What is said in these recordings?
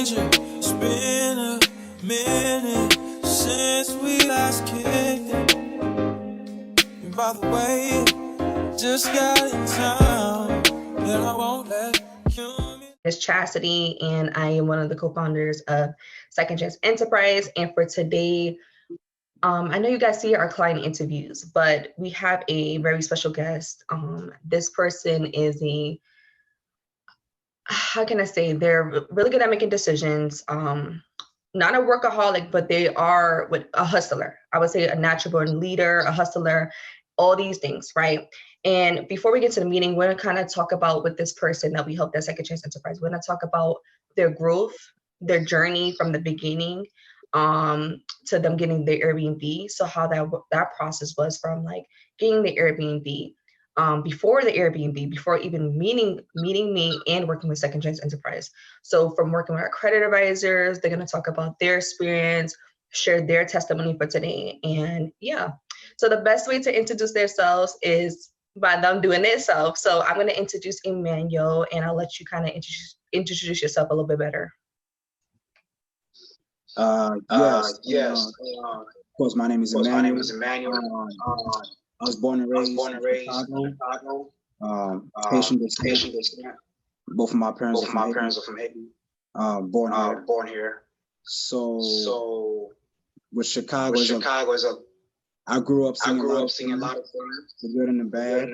stranger. It's been a minute since we last kicked it. And by the way, just got in town, and I won't let you. Is Chastity, and I am one of the co-founders of Second Chance Enterprise. And for today, I know you guys see our client interviews, but we have a very special guest. This person is how can I say, they're really good at making decisions. Not a workaholic, but they are a hustler. I would say a natural born leader, a hustler, all these things, right? And before we get to the meeting, we're gonna kind of talk about with this person that we helped at Second Chance Enterprise. We're gonna talk about their growth, their journey from the beginning to them getting their Airbnb. So how that process was from like getting the Airbnb, before the Airbnb, before even meeting me and working with Second Chance Enterprise. So from working with our credit advisors, they're gonna talk about their experience, share their testimony for today, and yeah. So the best way to introduce themselves is by them doing it themselves. So I'm gonna introduce Emmanuel, and I'll let you kind of introduce yourself a little bit better. Yes. Of course, my name is Emmanuel. I was born and raised in Chicago. Haitian descent. Both of my parents are from Haiti. Born here. So with Chicago, I grew up singing a lot of things, the good and the bad.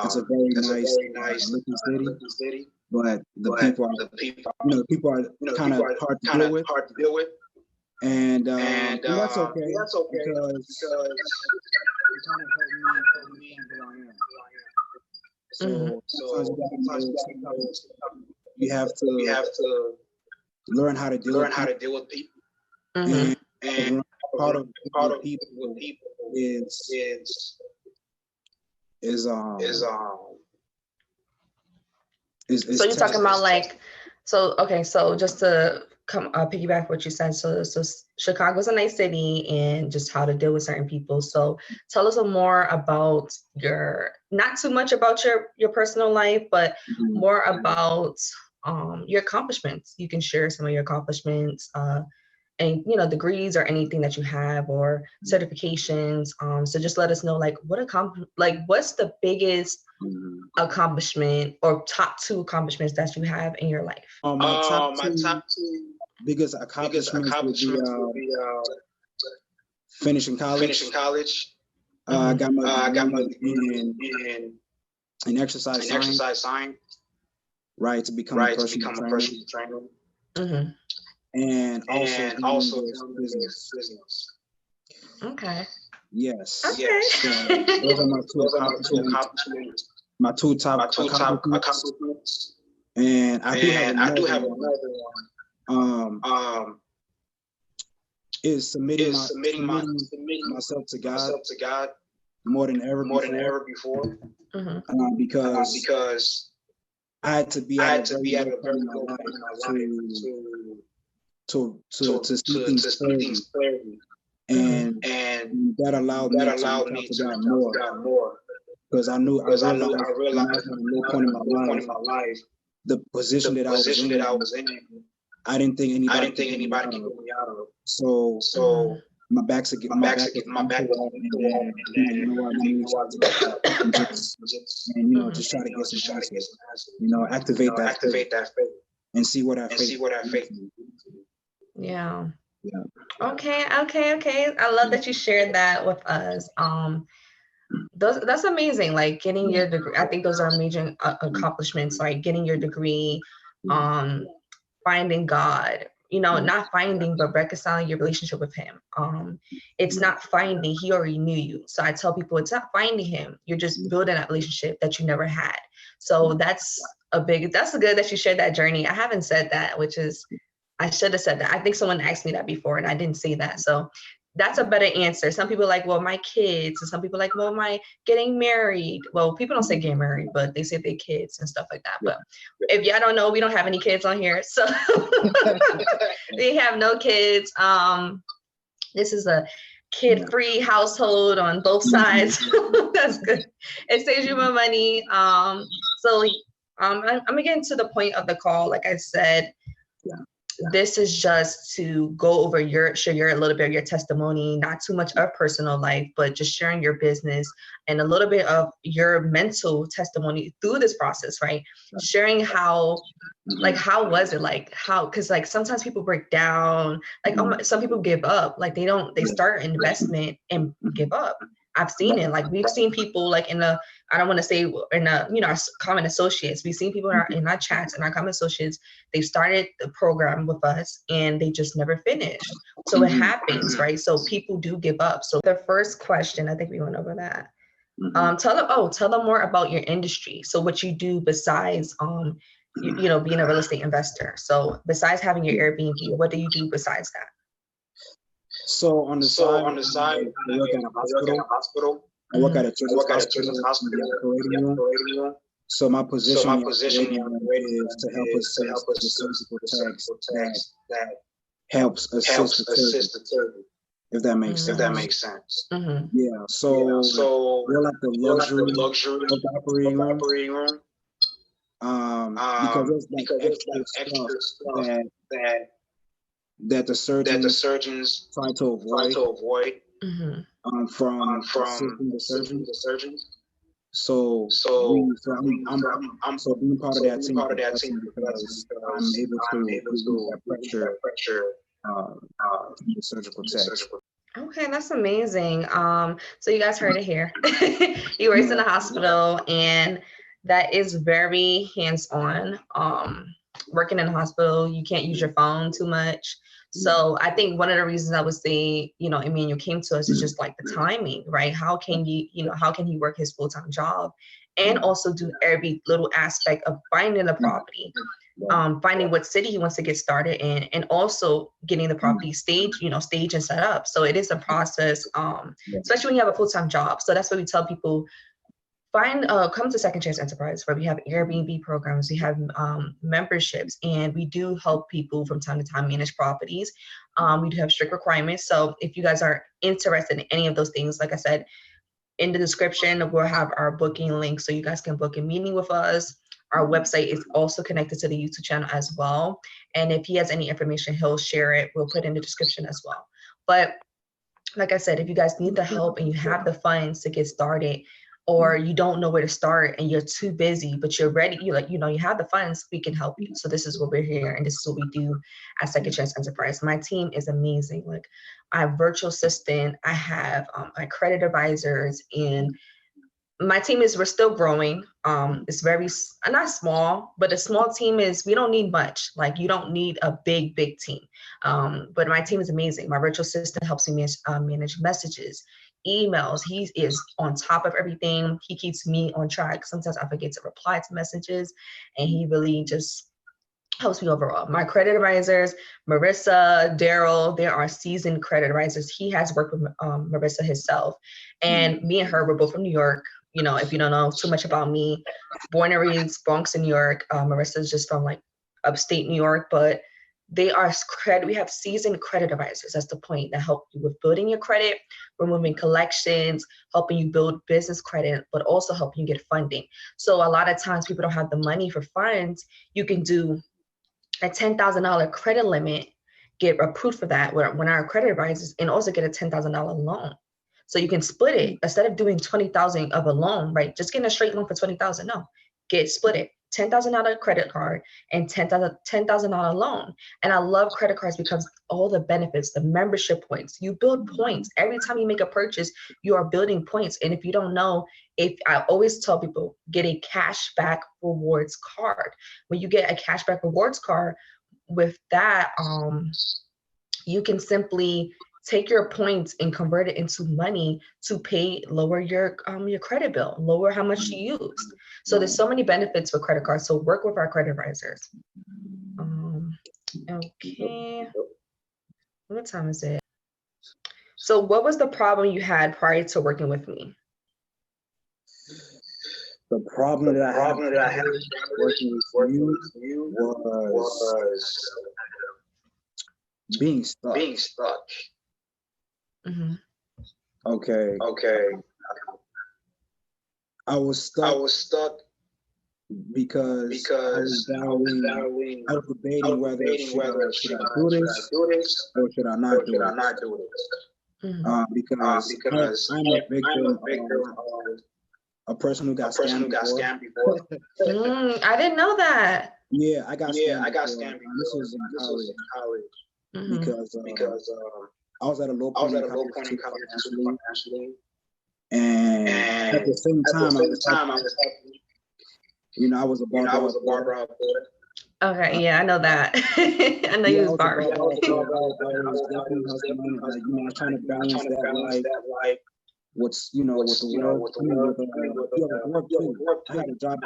It's a very nice looking city, but the people are kind of hard to deal with. And that's okay. Because it kind of helped me and who I am. So sometimes you have to learn how to deal with people. Mm-hmm. And part of people is so you're talking about like, so okay, so just to piggyback what you said, so Chicago's a nice city and just how to deal with certain people. So tell us more about not too much about your personal life, but more about your accomplishments. You can share some of your accomplishments, and degrees or anything that you have or certifications. So just let us know like what's the biggest accomplishment or top 2 accomplishments that you have in your life. My top two biggest accomplishments would be finishing college. I got my degree in exercise science, right, to become a personal trainer. Mm-hmm. And also business. Okay. Yes. Okay. Yes. So those are my two top accomplishments. And I do have another one. Is submitting myself to God more than ever before. Mm-hmm. Because I had to be at a very good point in my life to see things clearly, and that allowed me to talk to God more, because I realized at no point in my life the position that I was in, I didn't think anybody could get me out of. So my back to and I just try to get some answers, activate that faith and see what that faith. Yeah. Okay. I love that you shared that with us. That's amazing. Like getting your degree. I think those are major accomplishments. Like getting your degree, finding God. Not finding, but reconciling your relationship with Him. It's not finding; He already knew you. So I tell people, it's not finding Him. You're just building that relationship that you never had. So that's good that you shared that journey. I haven't said that, which is. I should have said that. I think someone asked me that before and I didn't say that. So that's a better answer. Some people are like, well, my kids, and some people are like, well, my getting married. Well, people don't say get married, but they say their kids and stuff like that. But if y'all don't know, we don't have any kids on here. So we have no kids. This is a kid-free household on both sides. That's good. It saves you more money. So I'm gonna get into the point of the call. Like I said, This is just to go over share a little bit of your testimony, not too much of personal life, but just sharing your business and a little bit of your mental testimony through this process, right? Sharing how, like, how was it, like, how, because like sometimes people break down, like some people give up, like they start an investment and give up. I've seen it. Like we've seen people like I don't want to say in our common associates, we've seen people in our chats and our common associates, they started the program with us and they just never finished. So it happens, right? So people do give up. So the first question, I think we went over that. Tell them more about your industry. So what you do besides being a real estate investor. So besides having your Airbnb, what do you do besides that? So on the side, I work at a hospital. I work at a children's hospital. So my position is to help assist the surgical techs that helps assist the surgery. If that makes sense. Yeah. So we're like the luxury operating room. Because there's like extra stuff that the surgeons try to avoid from the surgeons. So being part of that team because I'm able to relieve that pressure in the surgical tech. Okay, that's amazing. So you guys heard it here. He works in a hospital, and that is very hands-on. Working in a hospital, you can't use your phone too much. So I think one of the reasons I would say, Emmanuel came to us is just like the timing, right? How can he work his full-time job and also do every little aspect of finding the property, finding what city he wants to get started in, and also getting the property staged and set up. So it is a process, especially when you have a full-time job. So that's what we tell people. Come to Second Chance Enterprise, where we have Airbnb programs, we have memberships, and we do help people from time to time manage properties. We do have strict requirements. So if you guys are interested in any of those things, like I said, in the description, we'll have our booking link so you guys can book a meeting with us. Our website is also connected to the YouTube channel as well. And if he has any information, he'll share it. We'll put it in the description as well. But like I said, if you guys need the help and you have the funds to get started, or you don't know where to start and you're too busy, but you're ready, you have the funds, we can help you. So this is what we're here, and this is what we do at Second Chance Enterprise. My team is amazing. Like, I have virtual assistant, I have my credit advisors, and my team we're still growing. It's very, not small, but a small team we don't need much. Like, you don't need a big team. But my team is amazing. My virtual assistant helps me manage messages, emails. He is on top of everything. He keeps me on track. Sometimes I forget to reply to messages, and he really just helps me overall. My credit advisors, Marissa, Daryl, they are seasoned credit advisors. He has worked with Marissa himself, and me and her, we're both from New York. If you don't know too much about me, born and raised Bronx in New York. Marissa is just from like upstate New York, but we have seasoned credit advisors. That's the point, that help you with building your credit, removing collections, helping you build business credit, but also helping you get funding. So a lot of times people don't have the money for funds. You can do a $10,000 credit limit, get approved for that when our credit advisors, and also get a $10,000 loan. So you can split it instead of doing $20,000 of a loan, right? Just getting a straight loan for $20,000. No, split it. $10,000 credit card and $10,000 loan. And I love credit cards because all the benefits, the membership points, you build points. Every time you make a purchase, you are building points. And if you don't know, I always tell people, get a cashback rewards card. When you get a cashback rewards card, with that, you can simply take your points and convert it into money to lower your credit bill, lower how much you use. So there's so many benefits with credit cards. So work with our credit advisors. Okay. What time is it? So what was the problem you had prior to working with me? The problem that I had working with you was being stuck. Mm-hmm. Okay. I was stuck because I was debating whether should I do this or should I not do it. Because I'm a victim of a person who got scammed before. I didn't know that. Yeah, I got scammed before. This was in college. Because I was at a low point in college financially. And at the same time, I was I was a barber out there. Okay, yeah, I know that. I know you was barber. I was definitely hustling. I was trying to balance that life. With the work. I had a job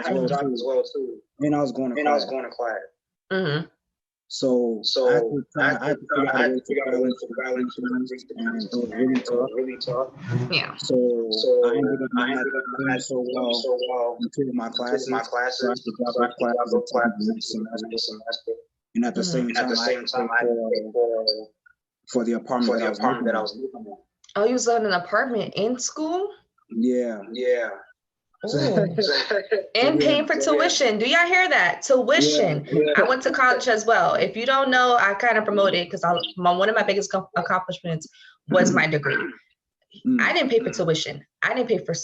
as well too. And I was going to class. Mm-hmm. So I had to figure out a way to balance and it was really tough. Yeah. So I ended up not doing so well in two of my classes. So I had to drop my classes and take the next semester. And at the same time, I had to pay for the apartment that I was living in. Oh, you was living in an apartment in school? Yeah. And paying for tuition. Do y'all hear that? Tuition. Yeah. I went to college as well. If you don't know, I kind of promoted because one of my biggest accomplishments was my degree. I didn't pay for tuition. I didn't pay for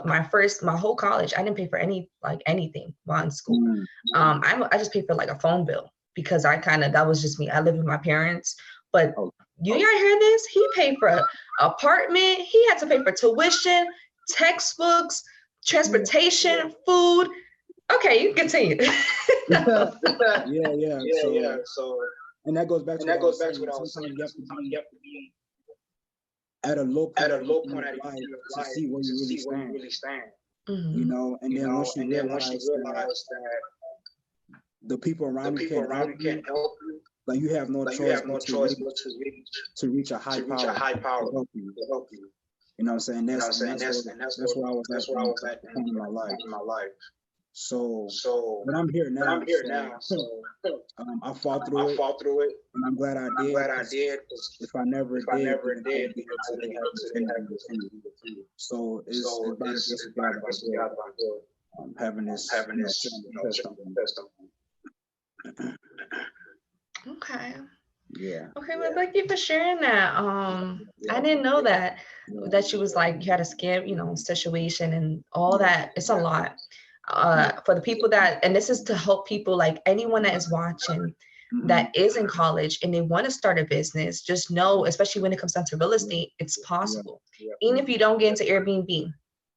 my whole college. I didn't pay for anything while in school. I just paid for like a phone bill because that was just me. I lived with my parents, but y'all hear this? He paid for an apartment. He had to pay for tuition, textbooks, transportation, food. Okay, you continue. Yeah. So, and that goes back to what I was saying. Sometimes you have to be at a low point in your life to see where you really stand. Mm-hmm. And then once you realize that the people around you can't help you, like you have no choice but to reach a high power to help you. You know what I'm saying? That's where I was at in my life. So, but I'm here now. I fought through it, and I'm glad I did. If I never did, so it's by the grace of God having this Okay. Yeah. Okay, well, thank you for sharing that. I didn't know that you was like you had a scam, situation and all that. It's a lot. For the people and this is to help people like anyone that is watching that is in college and they want to start a business, just know, especially when it comes down to real estate, it's possible. Even if you don't get into Airbnb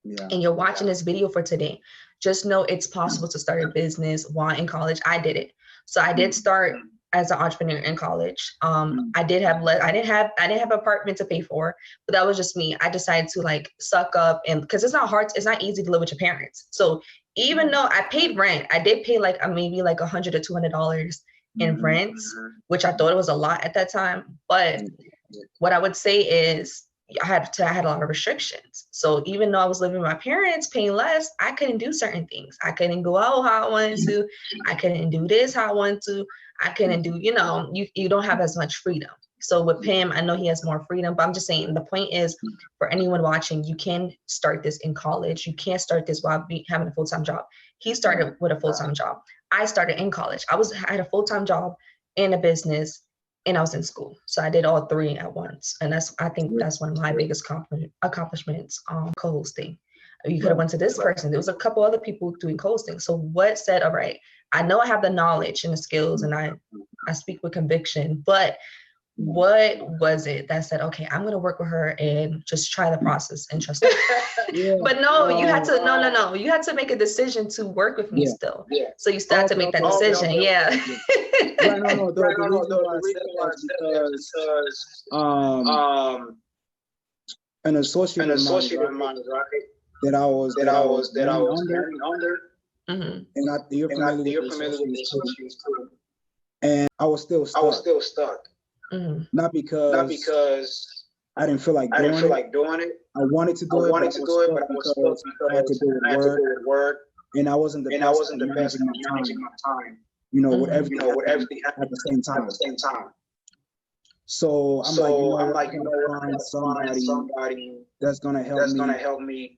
and you're watching this video for today, just know it's possible to start a business while in college. I did it. So I did start as an entrepreneur in college. I didn't have an apartment to pay for, but that was just me. I decided to like suck up, and because it's not easy to live with your parents. So even though I paid rent, I did pay like maybe like $100 to $200 in rent, which I thought it was a lot at that time. But what I would say is I had a lot of restrictions. So even though I was living with my parents, paying less, I couldn't do certain things. I couldn't go out how I wanted to. I couldn't do this how I wanted to. I couldn't do, you don't have as much freedom. So with him, I know he has more freedom, but I'm just saying the point is for anyone watching, you can start this in college. You can't start this while having a full-time job. He started with a full-time job. I started in college. I had a full-time job and a business, and I was in school. So I did all three at once. And I think that's one of my biggest accomplishments, co-hosting. You could have went to this person. There was a couple other people doing co-hosting. So what said, all right, I know I have the knowledge and the skills and I speak with conviction, but what was it that said, okay, I'm going to work with her and just try the process and trust her? But no, you had to, no. You had to make a decision to work with me still. So you still had to make that decision. Yeah. The reason why I said that is because an associate of mine, right? That I was under. Mm-hmm. And you're familiar with associates too. And I was still stuck. Mm-hmm. Not because I didn't feel like doing it. I wanted to do it, but I was stuck because I had to do it with work. And I wasn't the best at managing my time. With everything at the same time. So I'm like, find somebody that's gonna help me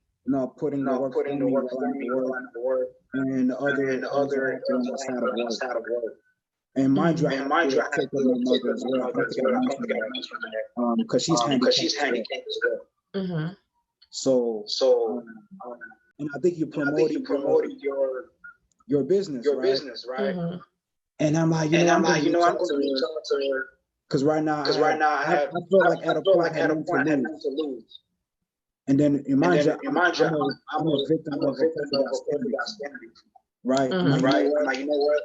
putting the work for me while I'm at work, and the other outside of work. And mind you, I have to take care of my mother as well. I think I mentioned that because she's handicapped as well. So, and I think you promoted your business, right? And I'm like, I'm going to reach out to her because right now I feel like at a point I had nothing to lose. And then in my job, I'm a victim of a standard, right? I'm like, you know what?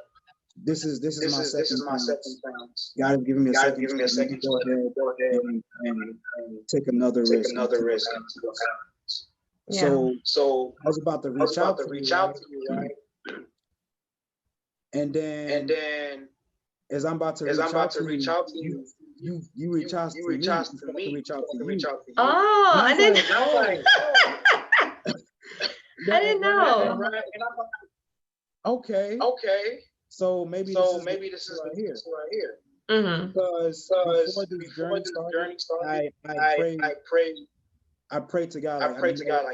This is my second chance. God has given me a second chance. Go ahead and take another risk. So I was about to reach out to you, right? And then as I'm about to reach out to you, you reach out to me. Oh, I didn't know. I didn't know. And I'm like, okay. So maybe this is right here. Because before this journey started, I prayed to God. Like, God,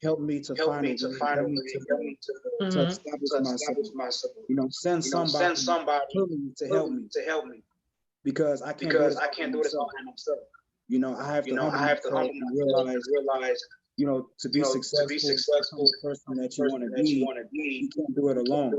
help me to find a way, to establish myself. Send somebody to help me. Because I can't do this all by myself. I have to humble myself and realize, to be successful, the person that you want to be, you can't do it alone.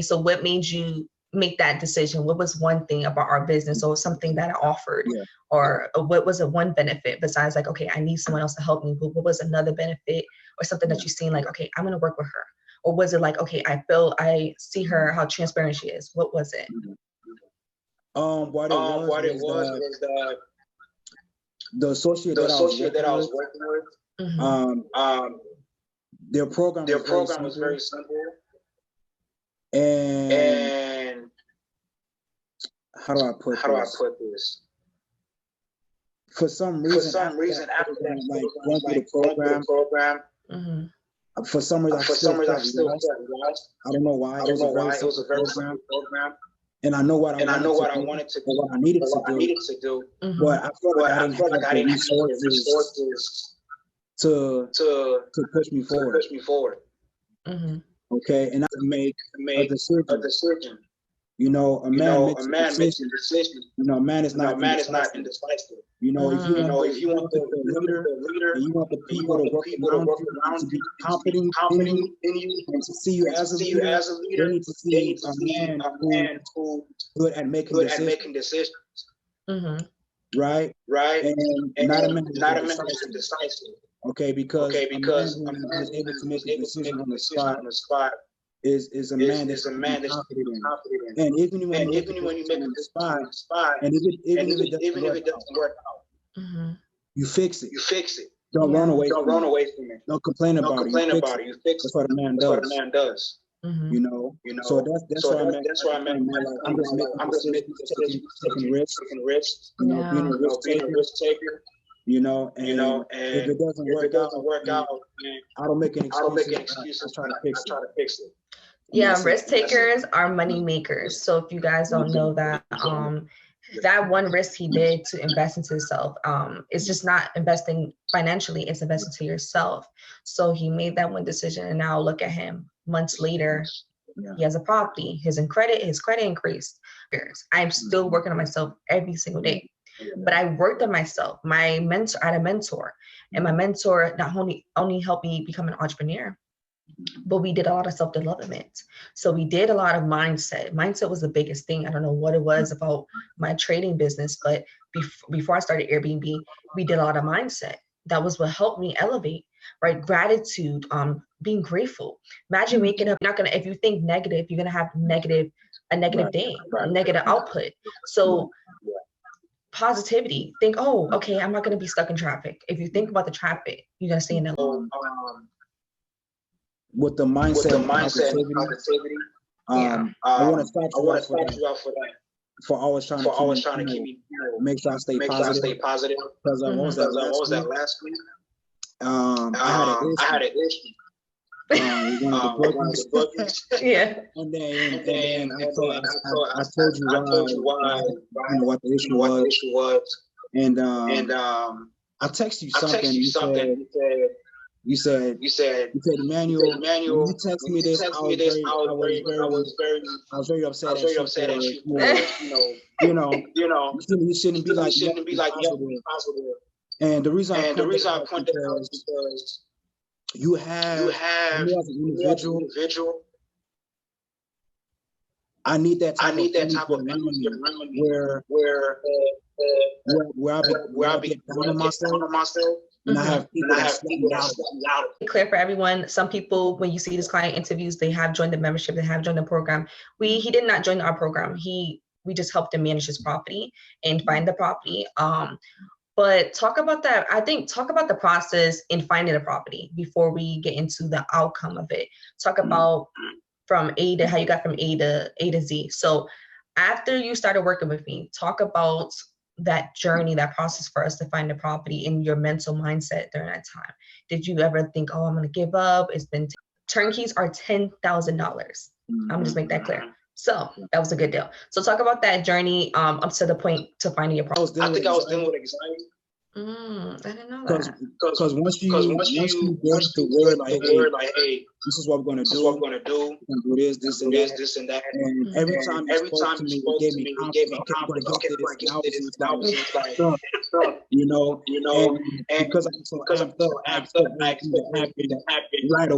So what made you make that decision? What was one thing about our business or something that I offered, or what was a one benefit besides like, okay, I need someone else to help me, but what was another benefit or something that you seen like, okay, I'm going to work with her? Or was it like, okay, I see her, how transparent she is? What was it? What it was the associate that I was working with. Their program was very simple. And how do I put this? For some reason, after that, like going through the program, for some reason, I still felt lost. I don't know why. It was a very simple program. And I know what I wanted to do, what I needed to do. But I felt like I didn't have the resources to push me forward. Okay, and I made a decision. A man makes a decision. A man is not indecisive. If you want the leader, and you want the people to work around to be confident in you, and to see you as a leader, they need to see a man who's good at making decisions. Right. And not a man who's indecisive. Okay, because a man who is able to make a decision on the spot is a man that's confident in. And even when you make a spot, and even if it doesn't work out, you fix it. Don't run away from it. Don't complain about it. You fix it. That's what a man does. So that's why I'm just taking risks. Being a risk taker. And if it doesn't work out, I don't make an excuse. I try to fix it. Yeah, risk takers are money makers. So if you guys don't know that, that one risk he did to invest into himself, it's just not investing financially, it's investing to yourself. So he made that one decision, and now look at him. Months later, he has a property. His credit increased. I'm still working on myself every single day. But I worked on myself. I had a mentor, and my mentor not only helped me become an entrepreneur, but we did a lot of self-development. So we did a lot of mindset. Mindset was the biggest thing. I don't know what it was about my trading business, but before I started Airbnb, we did a lot of mindset. That was what helped me elevate, right? Gratitude, being grateful. Imagine waking up, if you think negative, you're going to have a negative day, negative output. So positivity, think, oh, okay, I'm not going to be stuck in traffic. If you think about the traffic, you're going to stay in the lane. With the mindset and positivity, I want to start you off for that. For always trying to keep me, make sure I stay positive. Because what was that last week? I had an issue. One of the bookies. Yeah. And then I told you why, what the issue was. And I I texted you something. You said, Emmanuel, when you text me this, I was very upset at you for, you shouldn't be like positive. And the reason I pointed out because you have me as an individual. I need that type of energy around me where I be down on myself. And I have people that louder. Clear for everyone. Some people, when you see these client interviews, they have joined the membership, they have joined the program. He did not join our program. We just helped him manage his property and find the property. But talk about that. I think talk about the process in finding a property before we get into the outcome of it. Talk about from A to how you got from A to Z. So after you started working with me, talk about that journey, that process for us to find a property in your mental mindset during that time. Did you ever think, oh, I'm going to give up? It's been turnkeys are $10,000. I'm gonna just make that clear. So that was a good deal. So talk about that journey up to the point to finding your property. I think I was dealing with anxiety. I didn't know that. Because once you get the word like, hey, this is what we're gonna do. We're gonna do this and that. And every time you spoke to me, it gave me confidence. Okay, it's like, and because I'm so amped up, I expect it to happen right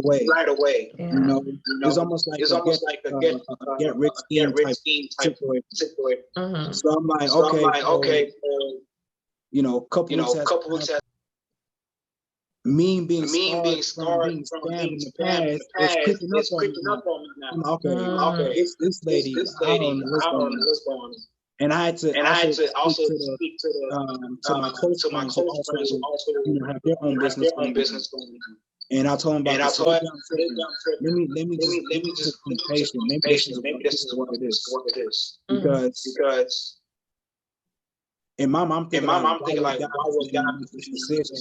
away. Yeah. It's almost like a get rich scheme type situation. So I'm like, okay. Couple weeks after me being scarred from being in the past, it's creeping up on me now. Okay, it's this lady. I don't know what's going on. And I had to also speak to my close friends who also have their own business going on. And I told him about this. Let me just be patient. Maybe this is what it is. Because in my mom, I'm thinking like, why would God make this decision?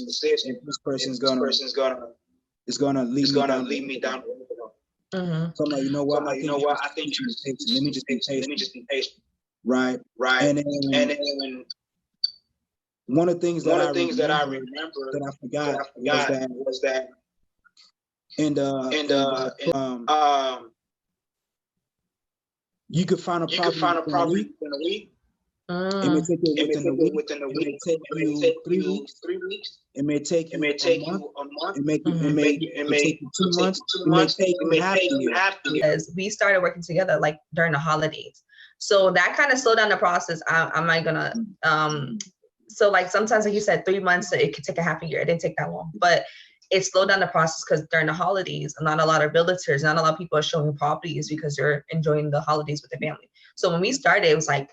And this person's gonna lead me down. So I'm like, you know what? I think let me just be patient. Right. And then one of the things that I remember that I forgot was that you could find a property in a week. It may take you within a week. It may take you 3 weeks. It may take you a month. It may take you 2 months. It may take you half a year. Because we started working together like during the holidays, so that kind of slowed down the process. I'm not gonna so like sometimes, like you said, 3 months, it could take a half a year. It didn't take that long, but it slowed down the process because during the holidays, not a lot of realtors, not a lot of people are showing properties because you're enjoying the holidays with the family. So when we started, it was like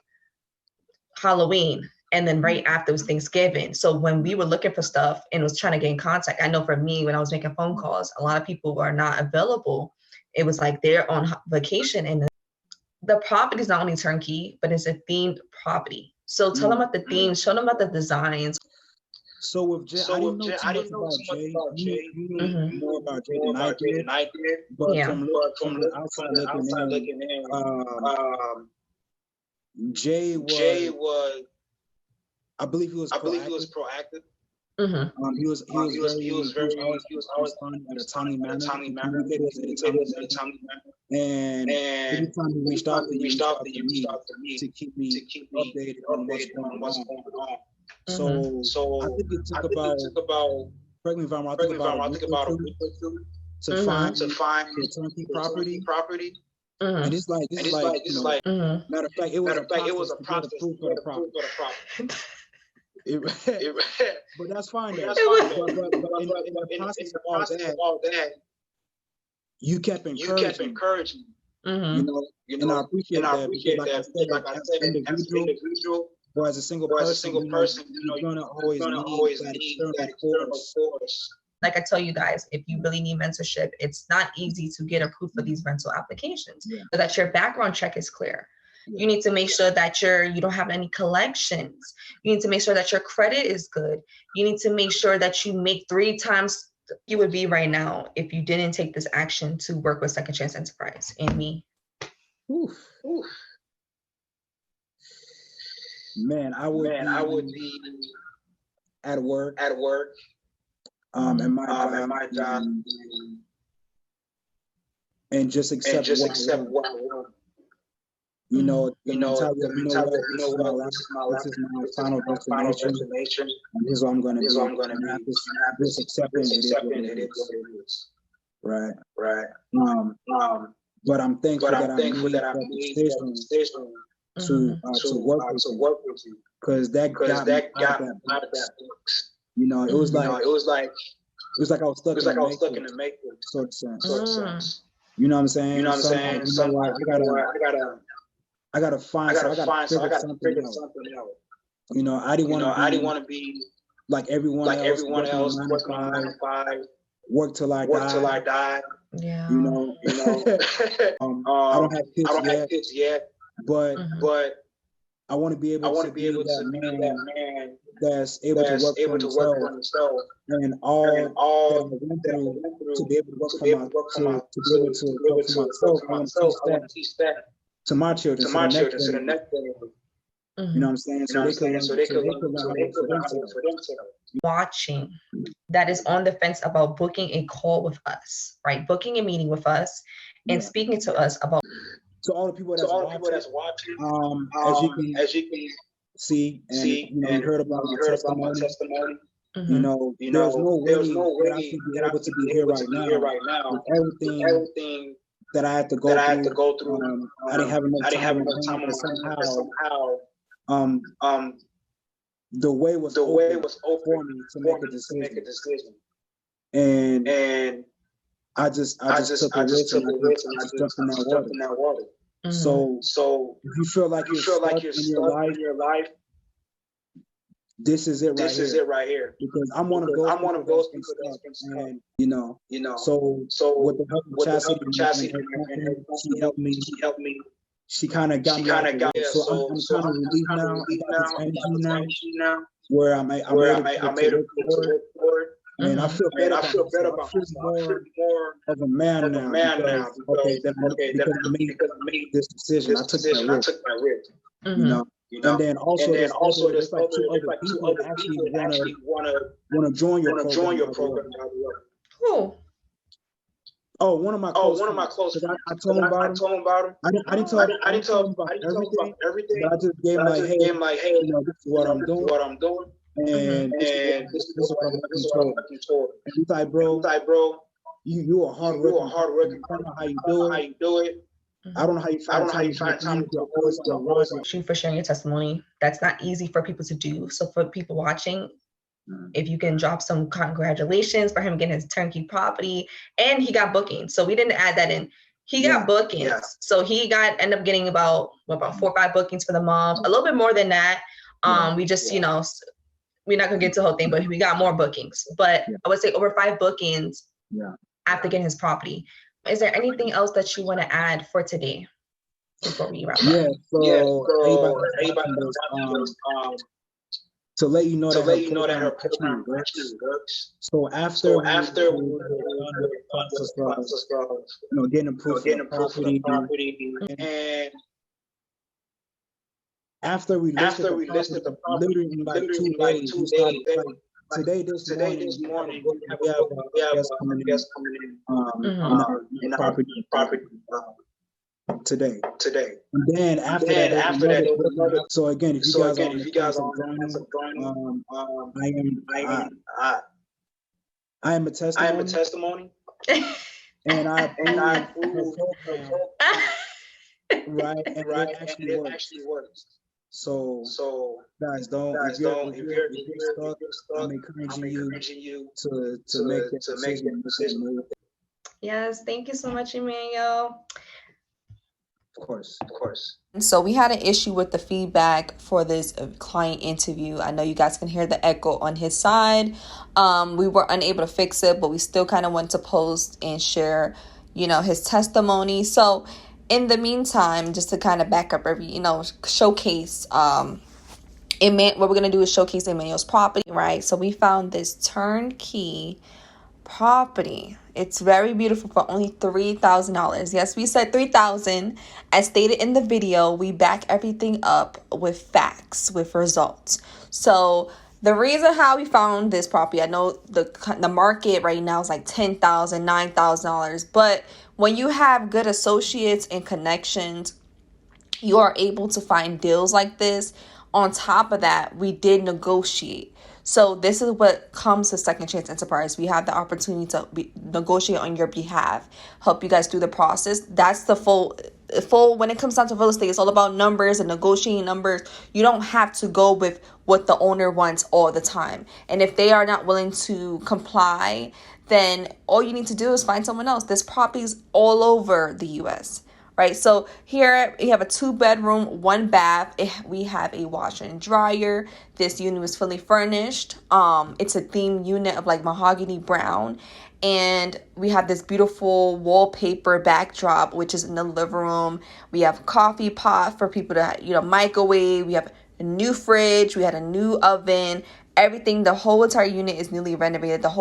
Halloween, and then right after was Thanksgiving. So when we were looking for stuff and was trying to get in contact, I know for me, when I was making phone calls, a lot of people are not available. It was like they're on vacation, and the property is not only turnkey, but it's a themed property. So tell them about the themes, show them about the designs. So with Jay, I didn't know too much about Jay. You know more about Jay than I did. But from the outside looking in, Jay was, I believe he was proactive. He was always fun at a timely manner. And every time he reached out to me to keep me updated on what's going on. So I think it took about, correct me if I'm wrong, I think about a week or two to find the turnkey property. And it's like matter of fact, it was a process to get approved for the property. But that's fine. But in the process of all that, you kept encouraging. And I appreciate that because, like I said, as an individual or as a single person, you're gonna always need that external force. Like I tell you guys, if you really need mentorship, it's not easy to get approved for these rental applications, so that your background check is clear. You need to make sure that you don't have any collections. You need to make sure that your credit is good. You need to make sure that you make 3 times you would be right now if you didn't take this action to work with Second Chance Enterprise and me. Oof. Man, I would be at work, at work, at my job, and just accept what I want. You know, the mentality of, you know what, this is my final destination, and this is what I'm going to be. Just accepting it is what it is. Right. But I'm thankful that I made that decision to work with you, because that got me out of that box. You know, it was like I was stuck in the matrix, sort of sense. You know what I'm saying? You know what I'm saying? I gotta find. I gotta figure something out. You know, I didn't want to be like everyone else, working 9 to 5, work till I die. Yeah. You know. I don't have kids yet, but I want to be able to be that man that's able to work for himself, and all that I went through to be able to work for myself. I want to teach that to my children, to the next generation. You know what I'm saying? So they could learn for themselves. Watching that is on the fence about booking a call with us, right? Booking a meeting with us and speaking to us about. To all the people that's watching, as you can see, and you heard about my testimony. You know, there's no way that I should be able to be here right now with everything that I had to go through. I didn't have enough time on my hands, somehow the way was open for me to make a decision. And I just took the risk and I just jumped in that water. So if you feel like you're stuck in your life, this is it right here. Because I'm one of those people that's been stuck. And you know. So with the help of Chastity, and she helped me. She kind of got me out of it. So I'm kind of relieved now. I got this energy now where I'm able to work for it. And I feel better about myself. I feel more of a man now. Because I made this decision. I took that risk. You know. And then also there's like two other people that actually want to join your program. Who? Oh, one of my close friends. I told him about him. I didn't tell him about everything. But I just gave him like, hey, you know, this is what I'm doing. And this is what I'm working toward. And he's like, bro, you are hardworking. I don't know how you do it. I don't know how you find time to always Thank you for sharing your testimony. That's not easy for people to do. So for people watching, if you can drop some congratulations for him getting his turnkey property, and he got bookings. So we didn't add that in. He got bookings. Yeah. So he ended up getting about 4 or 5 bookings for the month, a little bit more than that. We just, you know, we're not gonna get to the whole thing, but we got more bookings. But I would say over 5 bookings after getting his property. Is there anything else that you want to add for today before we wrap up? So everybody to let you know that her program works. So after the process of getting approved for the property, and after we listed the property, literally in like 2 days, we started, today this morning we have a guest coming in in our property today. And then after that, so again, if you guys are joining, I am a testimony. And I approve right, and it actually works. So guys, if you're stuck, I'm encouraging you to make that decision. Yes, thank you so much, Emmanuel. Of course. So we had an issue with the feedback for this client interview. I know you guys can hear the echo on his side. We were unable to fix it, but we still kind of want to post and share, you know, his testimony. So in the meantime, just to kind of back up showcase, what we're going to do is showcase Emmanuel's property, right? So we found this turnkey property. It's very beautiful for only $3,000. Yes, we said $3,000. As stated in the video, we back everything up with facts, with results. So The reason how we found this property, I know the market right now is like $10,000, $9,000, but when you have good associates and connections, you are able to find deals like this. On top of that, we did negotiate. So this is what comes to Second Chance Enterprise. We have the opportunity to negotiate on your behalf, help you guys through the process. That's the full, when it comes down to real estate, it's all about numbers and negotiating numbers. You don't have to go with what the owner wants all the time. And if they are not willing to comply, then all you need to do is find someone else. This property's all over the US. Right, so here we have a 2-bedroom, 1 bath. We have a washer and dryer. This unit was fully furnished. It's a themed unit of like mahogany brown, and we have this beautiful wallpaper backdrop, which is in the living room. We have a coffee pot for people to microwave. We have a new fridge. We had a new oven. Everything, the whole entire unit is newly renovated. The whole